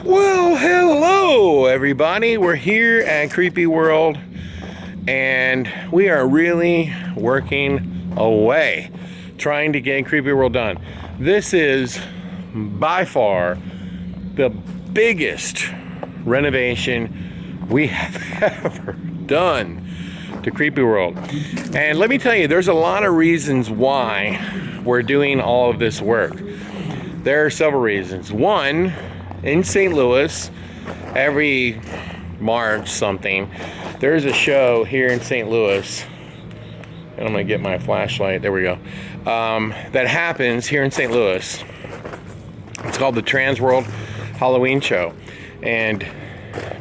Well, hello everybody. We're here at Creepyworld and we are really working away trying to get Creepyworld done. This is by far the biggest renovation we have ever done to Creepyworld. And let me tell you, there's a lot of reasons why we're doing all of this work. There are several reasons. One, in St. Louis, every March something, there's a show here in St. Louis, and I'm gonna get my flashlight, there we go, that happens here in St. Louis. It's called the Trans World Halloween Show. And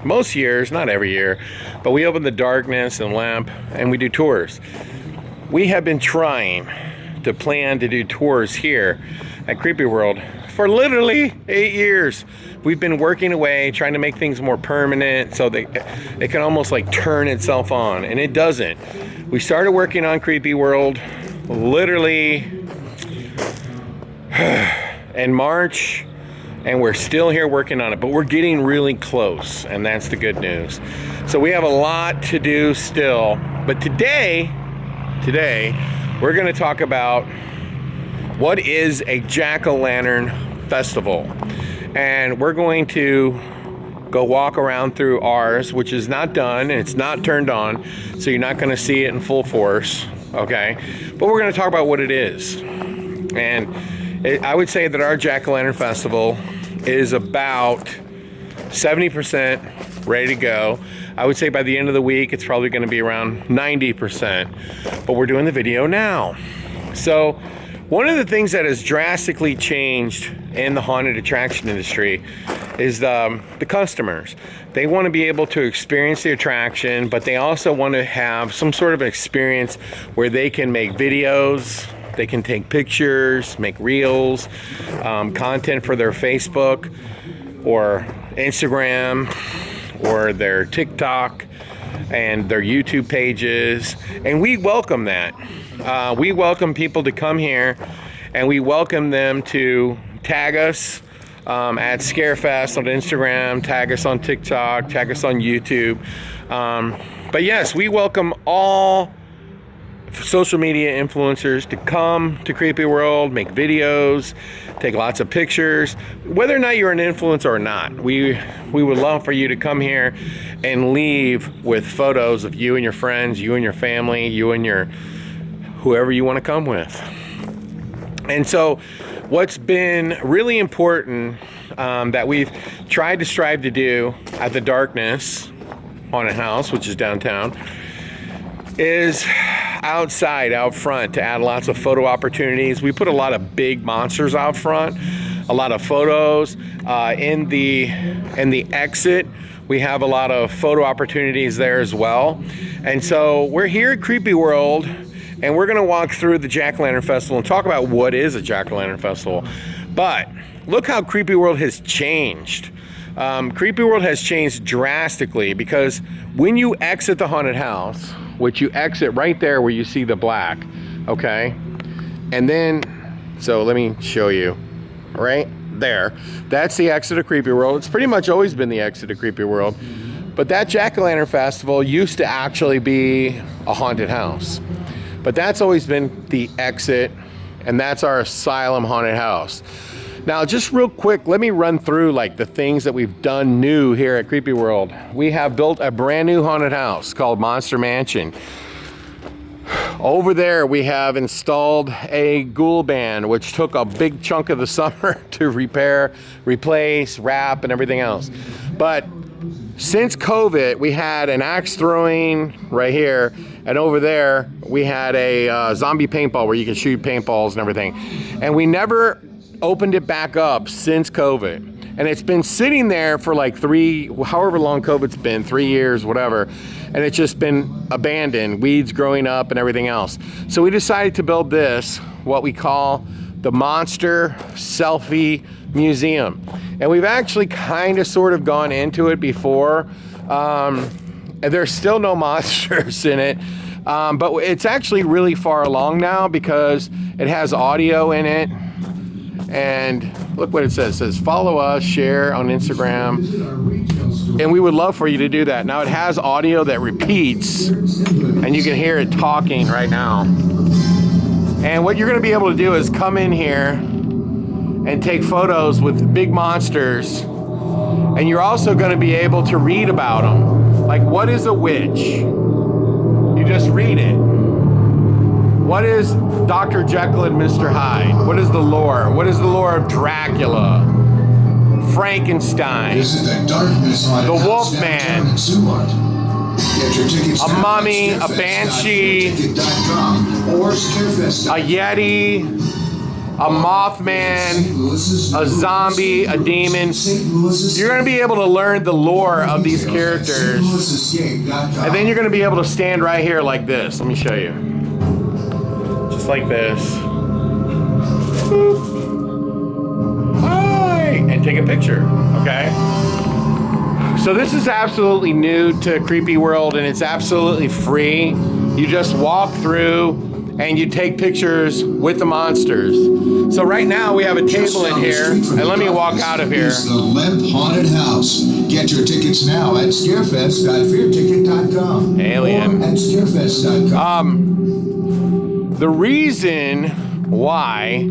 most years, not every year, but we open the darkness and lamp and we do tours. We have been trying to plan to do tours here at Creepyworld for literally 8 years. We've been working away, trying to make things more permanent so that it can almost like turn itself on, and it doesn't. We started working on Creepyworld literally in March, and we're still here working on it, but we're getting really close, and that's the good news. So we have a lot to do still, but today, we're gonna talk about what is a jack-o'-lantern festival. And we're going to go walk around through ours, which is not done and it's not turned on, so you're not gonna see it in full force, okay? But we're gonna talk about what it is. And I would say that our jack-o'-lantern festival is about 70% ready to go. I would say by the end of the week, it's probably gonna be around 90%, but we're doing the video now. So, one of the things that has drastically changed in the haunted attraction industry is the customers. They want to be able to experience the attraction, but they also want to have some sort of experience where they can make videos, they can take pictures, make reels, content for their Facebook or Instagram or their TikTok and their YouTube pages, and we welcome that. We welcome people to come here, and we welcome them to tag us at Scarefest on Instagram, tag us on TikTok, tag us on YouTube. But yes, we welcome all social media influencers to come to Creepyworld, make videos, take lots of pictures. Whether or not you're an influencer or not, we would love for you to come here and leave with photos of you and your friends, you and your family, you and your whoever you want to come with. And so what's been really important that we've tried to strive to do at the Darkness Haunted House, which is downtown, is outside, out front, to add lots of photo opportunities. We put a lot of big monsters out front, a lot of photos. In the exit, we have a lot of photo opportunities there as well. And so we're here at Creepyworld, and we're gonna walk through the Jack-o'-lantern festival and talk about what is a Jack-o'-lantern festival. But look how Creepyworld has changed. Creepyworld has changed drastically, because when you exit the haunted house, which you exit right there where you see the black, okay? And then, so let me show you, right there. That's the exit of Creepyworld. It's pretty much always been the exit of Creepyworld. But that Jack-o'-lantern festival used to actually be a haunted house. But that's always been the exit, and that's our asylum haunted house. Now, just real quick, let me run through like the things that we've done new here at Creepyworld. We have built a brand new haunted house called Monster Mansion. Over there, we have installed a ghoul band, which took a big chunk of the summer to repair, replace, wrap, and everything else. But since COVID, we had an axe throwing right here, and over there, we had a zombie paintball where you can shoot paintballs and everything. And we never opened it back up since COVID. And it's been sitting there for like however long COVID's been, 3 years, whatever. And it's just been abandoned, weeds growing up and everything else. So we decided to build this, what we call the Monster Selfie Museum. And we've actually kind of sort of gone into it before. And there's still no monsters in it. But it's actually really far along now because it has audio in it. And look what it says. It says follow us, share on Instagram, and we would love for you to do that. Now it has audio that repeats, and you can hear it talking right now. And what you're going to be able to do is come in here and take photos with big monsters, and you're also going to be able to read about them. Like, what is a witch? You just read it. What is Dr. Jekyll and Mr. Hyde? What is the lore? What is the lore of Dracula? Frankenstein, the Wolfman, a mummy, a banshee, a yeti, a mothman, a zombie, a demon. You're going to be able to learn the lore of these characters, and then you're going to be able to stand right here like this. Let me show you. Just like this. Boop. And take a picture, okay? So this is absolutely new to Creepyworld, and it's absolutely free. You just walk through and you take pictures with the monsters. So right now we have a table in here, and let me walk out of here. It's the Lemp Haunted House. Get your tickets now at scarefest.fearticket.com. Alien. Or at scarefest.com. The reason why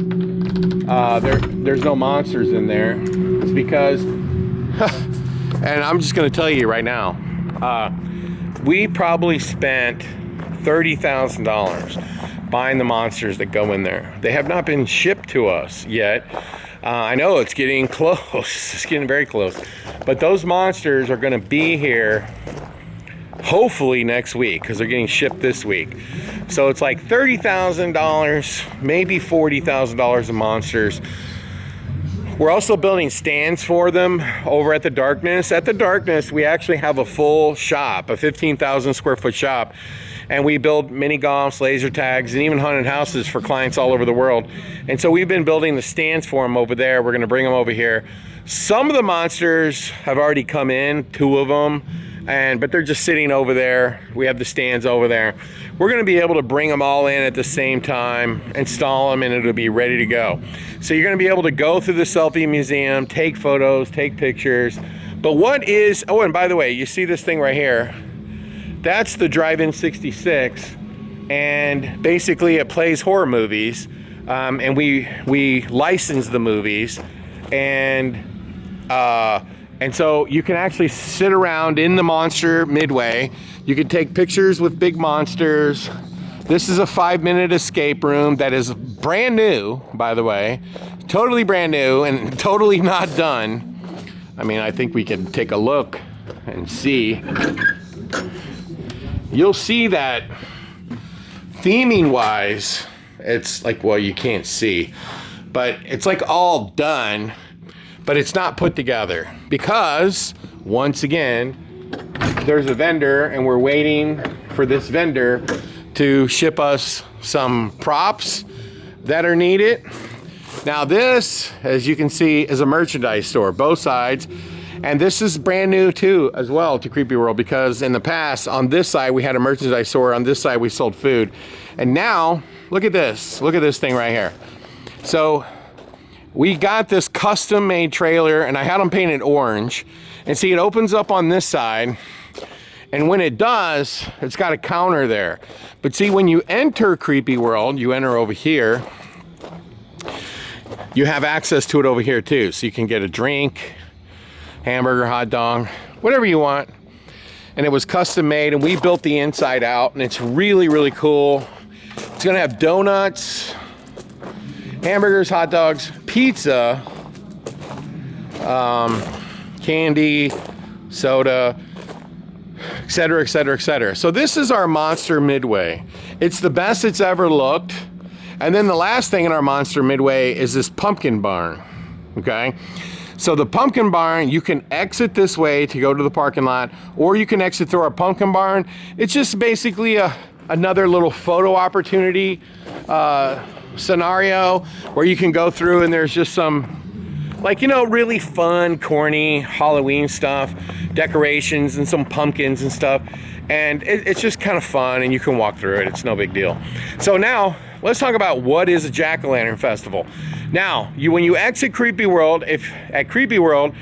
there's no monsters in there is because, and I'm just going to tell you right now, we probably spent $30,000 buying the monsters that go in there. They have not been shipped to us yet. I know it's getting close. It's getting very close. But those monsters are going to be here hopefully next week, because they're getting shipped this week. So it's like $30,000, maybe $40,000 of monsters. We're also building stands for them over at the Darkness. At the Darkness, we actually have a full shop, a 15,000 square foot shop. And we build mini golfs, laser tags, and even haunted houses for clients all over the world. And so we've been building the stands for them over there. We're going to bring them over here. Some of the monsters have already come in, 2 of them. But they're just sitting over there. We have the stands over there. We're going to be able to bring them all in at the same time, install them, and it'll be ready to go. So you're going to be able to go through the selfie museum, take photos, take pictures. But what is, oh, and by the way, you see this thing right here? That's the Drive-In 66, and basically it plays horror movies, and we license the movies, and so you can actually sit around in the monster midway. You can take pictures with big monsters. This is a 5-minute escape room that is brand new, by the way. Totally brand new and totally not done. I mean, I think we can take a look and see. You'll see that theming wise, it's like, well, you can't see, but it's like all done. But it's not put together because, once again, there's a vendor, and we're waiting for this vendor to ship us some props that are needed. Now this, as you can see, is a merchandise store, both sides. And this is brand new too, as well, to Creepyworld, because in the past, on this side, we had a merchandise store. On this side, we sold food. And now, look at this. Look at this thing right here. So we got this custom made trailer, and I had them painted orange. And see, it opens up on this side, and when it does, it's got a counter there. But see, when you enter Creepyworld, you enter over here, you have access to it over here too. So you can get a drink, hamburger, hot dog, whatever you want. And it was custom made, and we built the inside out, and it's really, really cool. It's gonna have donuts, hamburgers, hot dogs, pizza, candy, soda, etc., etc., etc. So this is our monster midway. It's the best it's ever looked. And then the last thing in our monster midway is this pumpkin barn, okay? So the pumpkin barn, you can exit this way to go to the parking lot, or you can exit through our pumpkin barn. It's just basically another little photo opportunity scenario where you can go through, and there's just some, like, you know, really fun, corny Halloween stuff, decorations and some pumpkins and stuff. And it's just kind of fun, and you can walk through it. It's no big deal. So now let's talk about what is a jack-o'-lantern festival. Now, when you exit Creepyworld, at Creepyworld,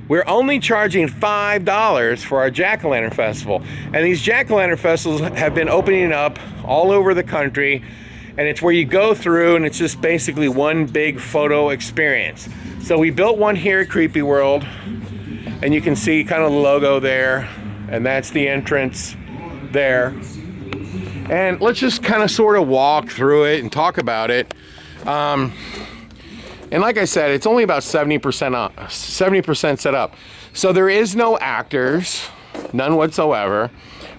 we're only charging $5 for our jack-o'-lantern festival. And these jack-o'-lantern festivals have been opening up all over the country, and it's where you go through and it's just basically one big photo experience. So we built one here at Creepyworld, and you can see kind of the logo there, and that's the entrance there. And let's just kind of sort of walk through it and talk about it. And like I said, it's only about 70% set up. So there is no actors, none whatsoever,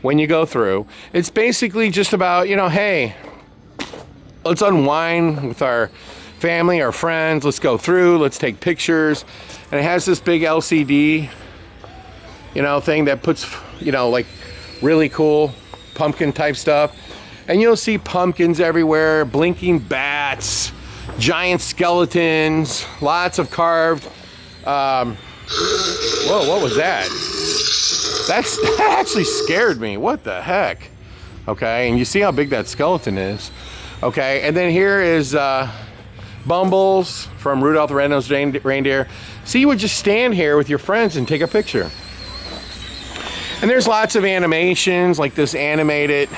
when you go through. It's basically just about, you know, hey, let's unwind with our family, our friends, let's go through, let's take pictures. And it has this big LCD, you know, thing that puts, you know, like really cool pumpkin type stuff. And you'll see pumpkins everywhere, blinking bats, giant skeletons, lots of carved, whoa, what was that? That actually scared me. What the heck? Okay, and you see how big that skeleton is. Okay, and then here is Bumbles from Rudolph the Red-Nosed Reindeer. So you would just stand here with your friends and take a picture. And there's lots of animations, like this animated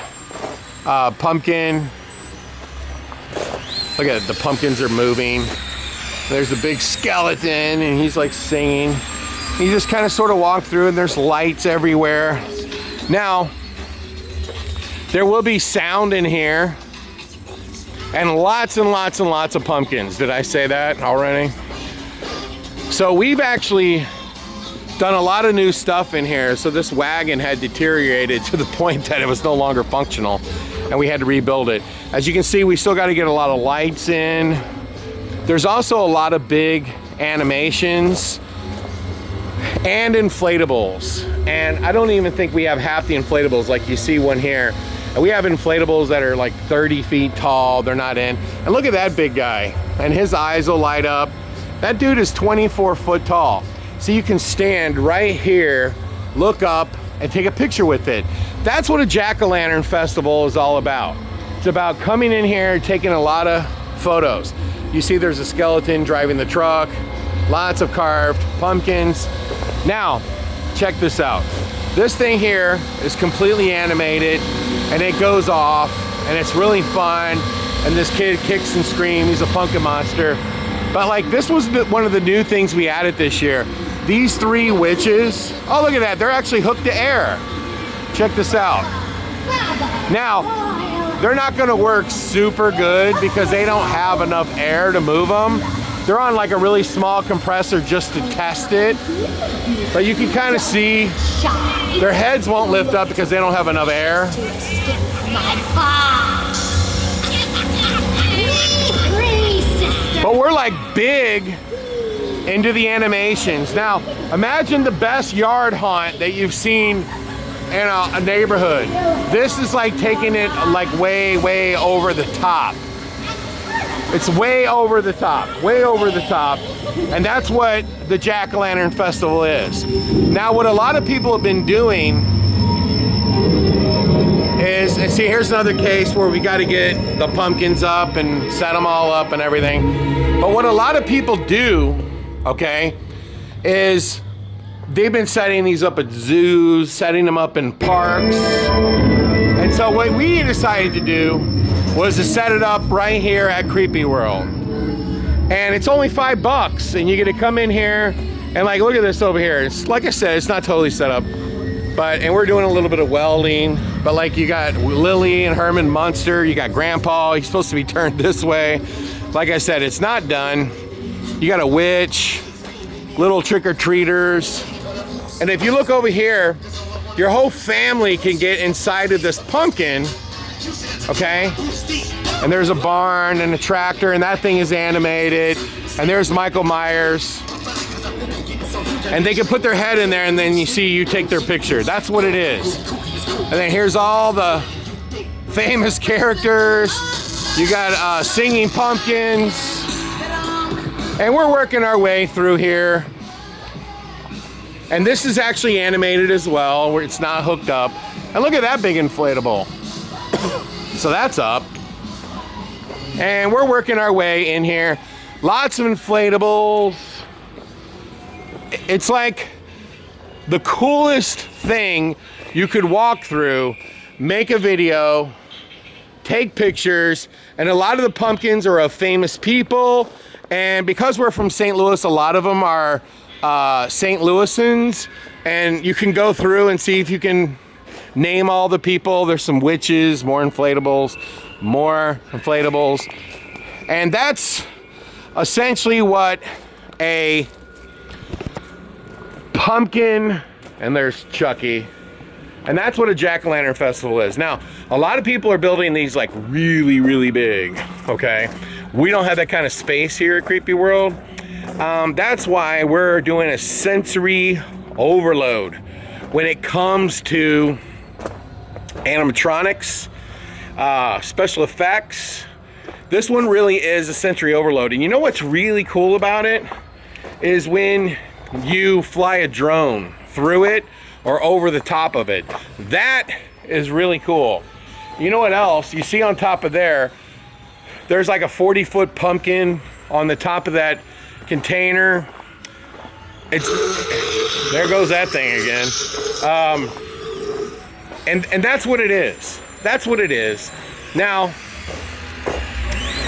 pumpkin. Look at it, the pumpkins are moving. There's a big skeleton and he's like singing. You just kind of sort of walk through and there's lights everywhere. Now, there will be sound in here and lots and lots and lots of pumpkins. Did I say that already? So we've actually done a lot of new stuff in here. So this wagon had deteriorated to the point that it was no longer functional and we had to rebuild it. As you can see, we still got to get a lot of lights in. There's also a lot of big animations and inflatables. And I don't even think we have half the inflatables, like you see one here. And we have inflatables that are like 30 feet tall, they're not in. And look at that big guy, and his eyes will light up. That dude is 24 foot tall. So you can stand right here, look up, and take a picture with it. That's what a jack-o'-lantern festival is all about. It's about coming in here, taking a lot of photos. You see there's a skeleton driving the truck, lots of carved pumpkins. Now, check this out. This thing here is completely animated, and it goes off, and it's really fun, and this kid kicks and screams, he's a pumpkin monster. But like, this was one of the new things we added this year. These three witches, oh look at that, they're actually hooked to air. Check this out. Now, they're not gonna work super good because they don't have enough air to move them. They're on like a really small compressor just to test it. But you can kind of see their heads won't lift up because they don't have enough air. But we're like big into the animations. Now, imagine the best yard hunt that you've seen in a neighborhood. This is like taking it like way, way over the top. It's way over the top, way over the top. And that's what the Jack-o'-lantern Festival is. Now, what a lot of people have been doing is, and see, here's another case where we got to get the pumpkins up and set them all up and everything. But what a lot of people do, okay, is they've been setting these up at zoos, setting them up in parks. And so what we decided to do was to set it up right here at Creepyworld. And it's only $5, and you get to come in here and like, look at this over here. It's like I said, it's not totally set up, and we're doing a little bit of welding, but like you got Lily and Herman Munster, you got Grandpa, he's supposed to be turned this way. Like I said, it's not done. You got a witch, little trick-or-treaters. And if you look over here, your whole family can get inside of this pumpkin, okay? And there's a barn and a tractor, and that thing is animated. And there's Michael Myers. And they can put their head in there, and then you take their picture. That's what it is. And then here's all the famous characters. You got singing pumpkins. And we're working our way through here. And this is actually animated as well, where it's not hooked up. And look at that big inflatable. So that's up. And we're working our way in here. Lots of inflatables. It's like the coolest thing you could walk through, make a video, take pictures, and a lot of the pumpkins are of famous people. And because we're from St. Louis, a lot of them are St. Louisans, and you can go through and see if you can name all the people. There's some witches, more inflatables, and that's essentially what a pumpkin, and there's Chucky, and that's what a jack-o'-lantern festival is. Now, a lot of people are building these like really, really big, okay? We don't have that kind of space here at Creepyworld. That's why we're doing a sensory overload when it comes to animatronics, special effects. This one really is a sensory overload. And you know what's really cool about it is when you fly a drone through it or over the top of it. That is really cool. You know what else? You see on top of there's like a 40-foot pumpkin on the top of that container. There goes that thing again. And that's what it is. That's what it is. Now,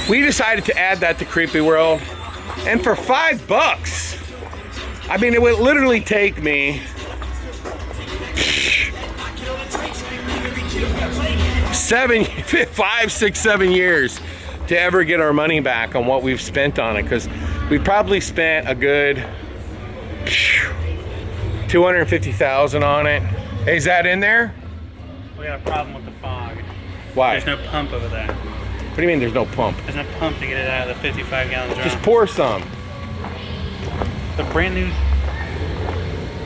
we decided to add that to Creepyworld, and for $5, I mean, it would literally take me 5, 6, 7 years to ever get our money back on what we've spent on it, because we probably spent a good $250,000 on it. Hey, is that in there? We got a problem with the fog. Why? There's no pump over there. What do you mean there's no pump? There's no pump to get it out of the 55-gallon drum. Just pour some. The brand new.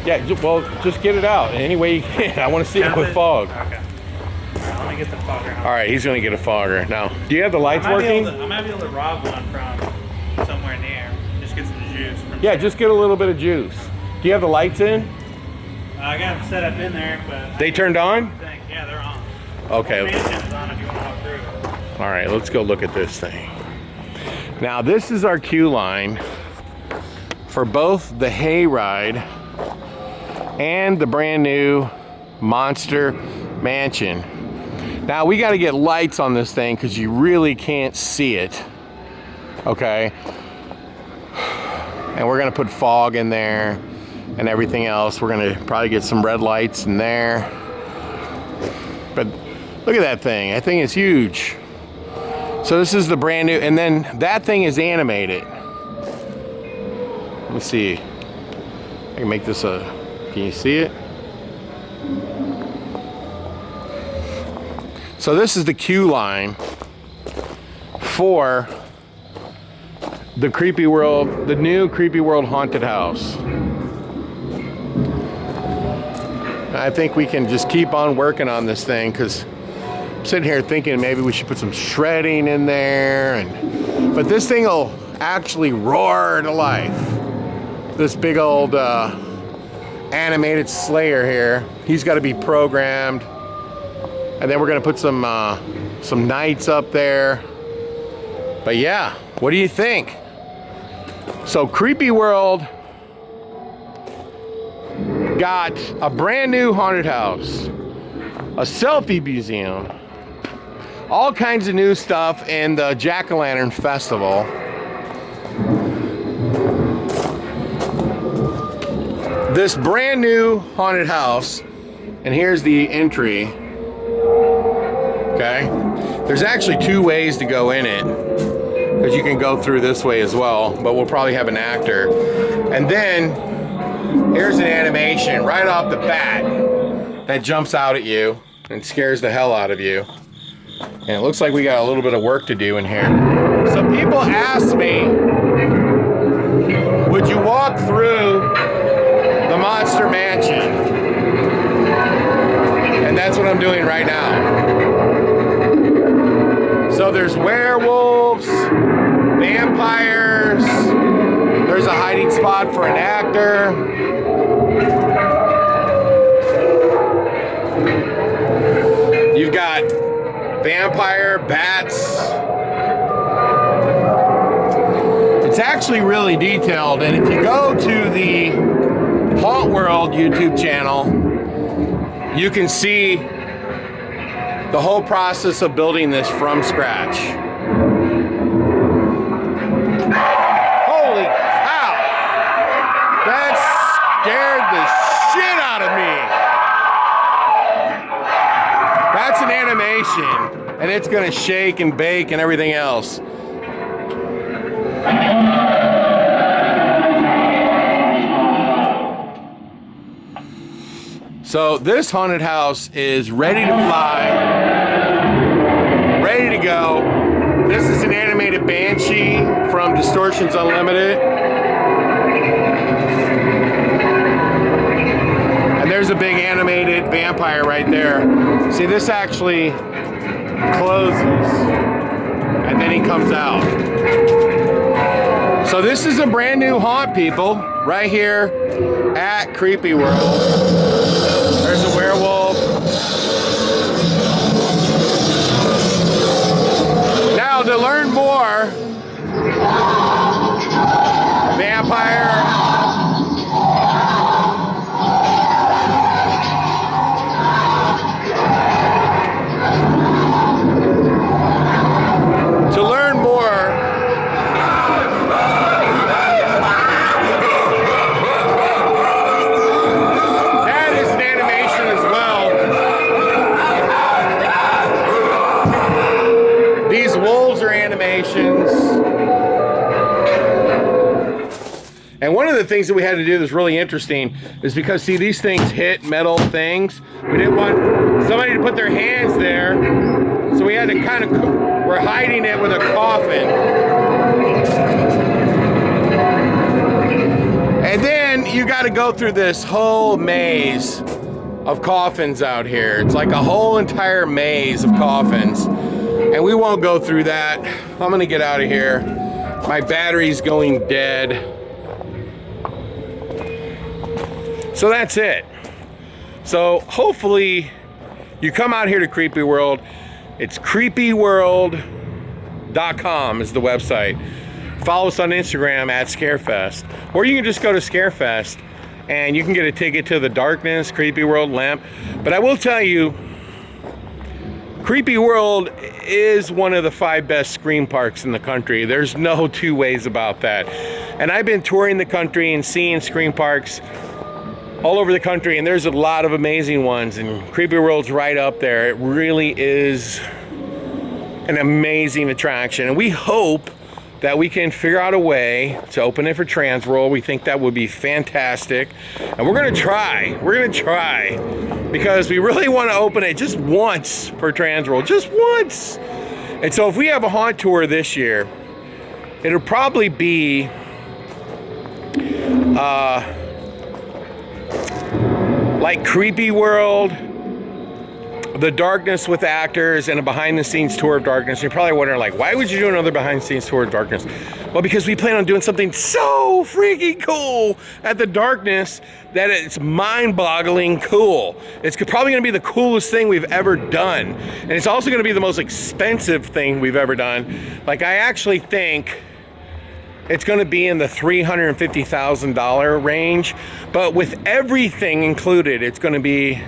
Yeah, well, just get it out any way you can. I want to see it with fog. Okay. All right, let me get the fogger out. All right, he's going to get a fogger. Now, do you have the lights working? I might be able to rob one from somewhere near. Just get some juice. Yeah, just get a little bit of juice. Do you have the lights in? I got them set up in there, but... They turned on? Yeah, they're on. Okay. The mansion is on if you want to walk through. All right, let's go look at this thing. Now, this is our queue line for both the hayride and the brand new Monster Mansion. Now, we got to get lights on this thing because you really can't see it. Okay? And we're going to put fog in there and everything else. We're going to probably get some red lights in there. But look at that thing. That thing is huge. So this is the brand new, and then that thing is animated. Let me see. I can make this can you see it? So this is the queue line for the Creepyworld, the new Creepyworld haunted house. I think we can just keep on working on this thing, because I'm sitting here thinking maybe we should put some shredding in there, but this thing will actually roar to life. This big old animated Slayer here, he's got to be programmed, and then we're gonna put some knights up there. But yeah, what do you think? So Creepyworld got a brand new haunted house, a selfie museum, all kinds of new stuff in the Jack-o'-lantern festival. This brand new haunted house, and here's the entry. Okay, there's actually 2 ways to go in it, because you can go through this way as well, but we'll probably have an actor. And then here's an animation right off the bat that jumps out at you and scares the hell out of you. And it looks like we got a little bit of work to do in here. So people ask me, would you walk through the Monster Mansion? And that's what I'm doing right now. So there's werewolves, vampires, there's a hiding spot for an actor. You've got vampire, bats, It's actually really detailed, and if you go to the Haunt World YouTube channel, you can see the whole process of building this from scratch. Holy cow! That scared the shit out of me. That's an animation, and it's gonna shake and bake and everything else. So this haunted house is ready to fly, ready to go. This is an animated Banshee from Distortions Unlimited. And there's a big animated vampire right there. See, this actually closes and then he comes out. So this is a brand new haunt, people, right here at Creepyworld. There's a werewolf. Now, to learn more, vampire. To learn more, that is an animation as well. These wolves are animations. And one of the things that we had to do that's really interesting is because, see, these things hit metal things. We didn't want somebody to put their hands there. So we had to kind of, we're hiding it with a coffin. And then you got to go through this whole maze of coffins out here. It's like a whole entire maze of coffins. And we won't go through that. I'm gonna get out of here. My battery's going dead. So that's it. So hopefully you come out here to Creepy World. It's creepyworld.com is the website. Follow us on Instagram at Scarefest. Or you can just go to Scarefest and you can get a ticket to the Darkness, Creepy World, Lamp. But I will tell you, Creepy World is one of the 5 best Screamparks in the country. There's no two ways about that. And I've been touring the country and seeing Screamparks all over the country, and there's a lot of amazing ones, and Creepy World's right up there. It really is an amazing attraction, and we hope that we can figure out a way to open it for Transworld. We think that would be fantastic, and we're gonna try. We're gonna try, because we really want to open it just once for Transworld, just once. And so if we have a haunt tour this year, it'll probably be like Creepy World, the Darkness with actors, and a behind-the-scenes tour of Darkness. You're probably wondering, like, why would you do another behind-the-scenes tour of Darkness? Well, because we plan on doing something so freaking cool at the Darkness that it's mind-boggling cool. It's probably gonna be the coolest thing we've ever done. And it's also gonna be the most expensive thing we've ever done. Like, I actually think it's gonna be in the $350,000 range, but with everything included, it's gonna be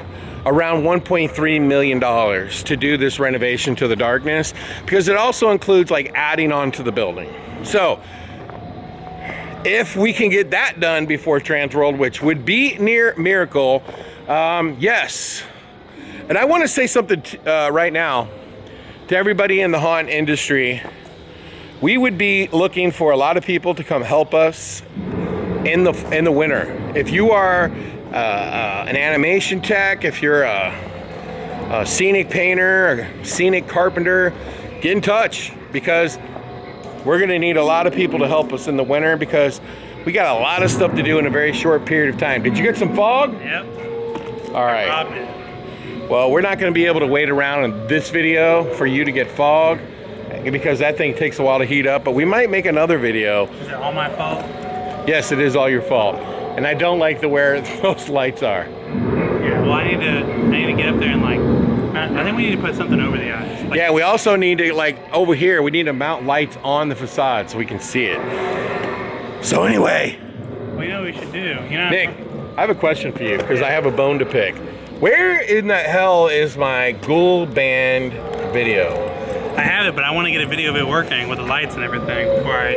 around $1.3 million to do this renovation to the Darkness, because it also includes like adding on to the building. So if we can get that done before Transworld, which would be near miracle, yes. And I want to say something right now to everybody in the haunt industry. We would be looking for a lot of people to come help us in the winter. If you are an animation tech, if you're a scenic painter, a scenic carpenter, get in touch, because we're gonna need a lot of people to help us in the winter, because we got a lot of stuff to do in a very short period of time. Did you get some fog? Yep. All right. Well, we're not gonna be able to wait around in this video for you to get fog, because that thing takes a while to heat up, but we might make another video. Is it all my fault? Yes, it is all your fault. And I don't like the where those lights are. Yeah, well, I need to get up there and like, I think we need to put something over the eyes. Like, yeah, we also need to, like, over here, we need to mount lights on the facade so we can see it. So anyway, We know what we should do. You know, Nick, I have a question for you because I have a bone to pick. Where in the hell is my Ghoul Band video? I have it, but I want to get a video of it working with the lights and everything before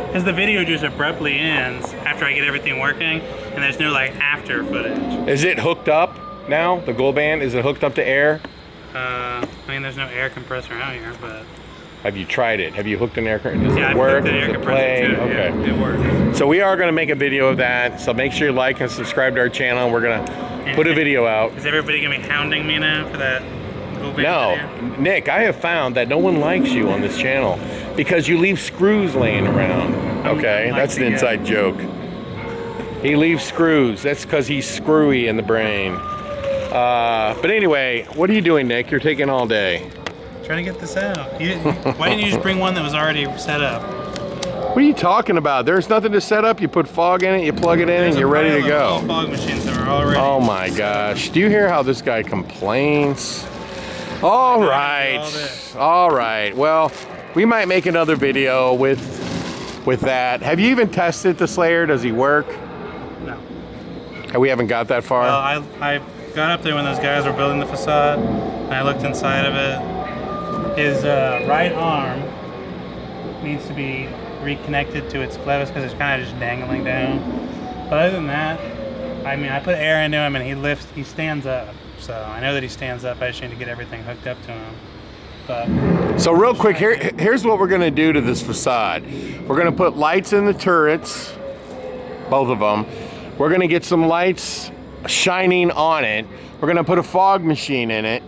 because the video just abruptly ends after I get everything working, and there's no like after footage. Is it hooked up now? The Ghoul Band, is it hooked up to air? I mean, there's no air compressor out here, but Have you tried it? Have you hooked an air compressor? Does yeah, it I've work? hooked an air Does it compressor play? too. Okay. Yeah, it works. So we are going to make a video of that. So make sure you like and subscribe to our channel. We're going to put a video out. Is everybody gonna be hounding me now for that? Ghoul Band No, video? Nick, I have found that no one likes you on this channel because you leave screws laying around. Okay, like that's an the, inside joke. He leaves screws. That's because he's screwy in the brain. But anyway, what are you doing, Nick? You're taking all day. Trying to get this out. Why didn't you just bring one that was already set up? What are you talking about? There's nothing to set up. You put fog in it, you plug it in, and you're ready to go. Fog machines that are already. Oh my gosh. Do you hear how this guy complains? All right. All right. Well, we might make another video with that. Have you even tested the Slayer? Does he work? No. We haven't got that far. Well, I got up there when those guys were building the facade, and I looked inside of it. His right arm needs to be reconnected to its clevis because it's kind of just dangling down. But other than that, I mean, I put air into him and he stands up. So I know that he stands up. I just need to get everything hooked up to him. But So real quick, here's what we're gonna do to this facade. We're gonna put lights in the turrets, both of them. We're gonna get some lights shining on it. We're gonna put a fog machine in it.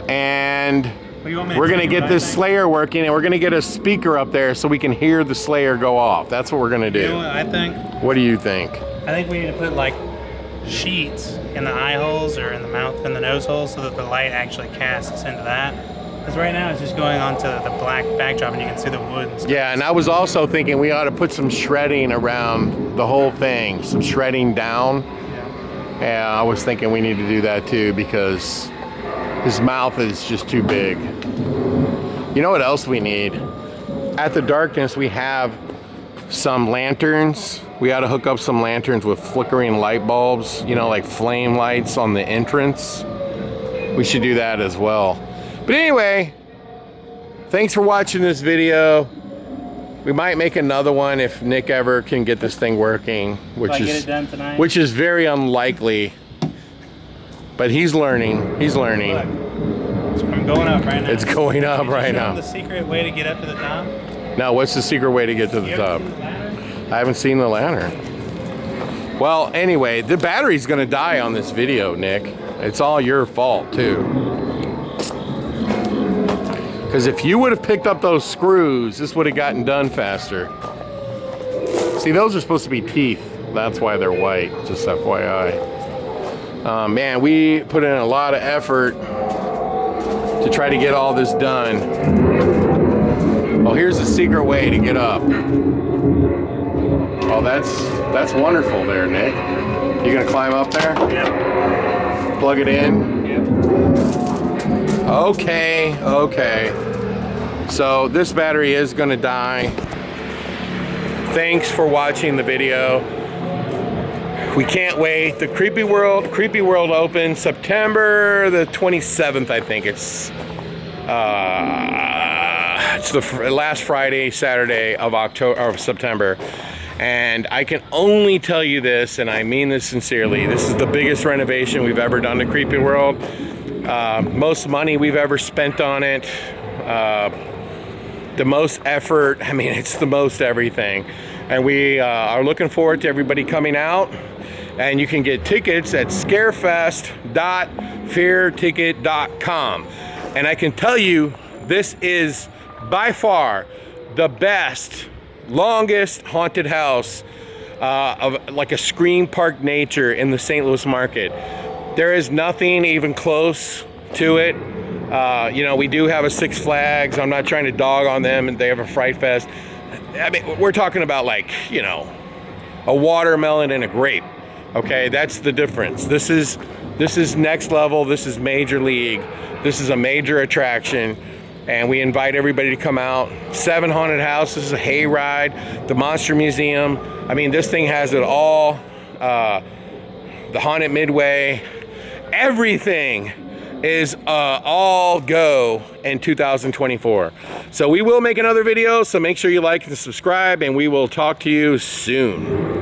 And we're gonna get this Slayer working, and we're gonna get a speaker up there so we can hear the Slayer go off. That's what we're gonna do. you know what I think? What do you think? I think we need to put like sheets in the eye holes or in the mouth and the nose holes so that the light actually casts into that. Because right now it's just going onto the black backdrop and you can see the wood and stuff. Yeah, and I was also thinking we ought to put some shredding around the whole thing, some shredding down. Yeah, I was thinking we need to do that too because his mouth is just too big. You know what else we need? At the Darkness, we have some lanterns. We ought to hook up some lanterns with flickering light bulbs, you know, like flame lights on the entrance. We should do that as well. But anyway, thanks for watching this video. We might make another one if Nick ever can get this thing working, Get it done tonight? which is very unlikely. But he's learning. He's learning. Look, I'm going up right now. It's going up right Show now. them the secret way to get up to the top. Now, what's the secret way to get to the You top? ever seen the ladder? I haven't seen the ladder. Well, anyway, the battery's gonna die on this video, Nick. It's all your fault too. Because if you would have picked up those screws, this would have gotten done faster. See, those are supposed to be teeth. That's why they're white, just FYI. Man, we put in a lot of effort to try to get all this done. Well, here's the secret way to get up. Oh, that's wonderful there, Nick. You gonna climb up there? Yep. Plug it in? Yep. Okay. So this battery is gonna die. Thanks for watching the video. We can't wait. The Creepyworld opens September the 27th, I think. It's the last Friday, Saturday of September. And I can only tell you this, and I mean this sincerely, this is the biggest renovation we've ever done to Creepyworld. Most money we've ever spent on it. The most effort, I mean, it's the most everything. And we are looking forward to everybody coming out. And you can get tickets at scarefest.fearticket.com. And I can tell you, this is by far the best, longest haunted house of like a Screampark nature in the St. Louis market. There is nothing even close to it. You know, we do have a Six Flags. I'm not trying to dog on them, and they have a Fright Fest. I mean, we're talking about like, you know, a watermelon and a grape. Okay, that's the difference. This is next level. This is major league. This is a major attraction. and we invite everybody to come out. 7 haunted houses, a hayride, the Monster Museum. I mean, this thing has it all. The haunted Midway, everything is all go in 2024. So we will make another video, so make sure you like and subscribe, and we will talk to you soon.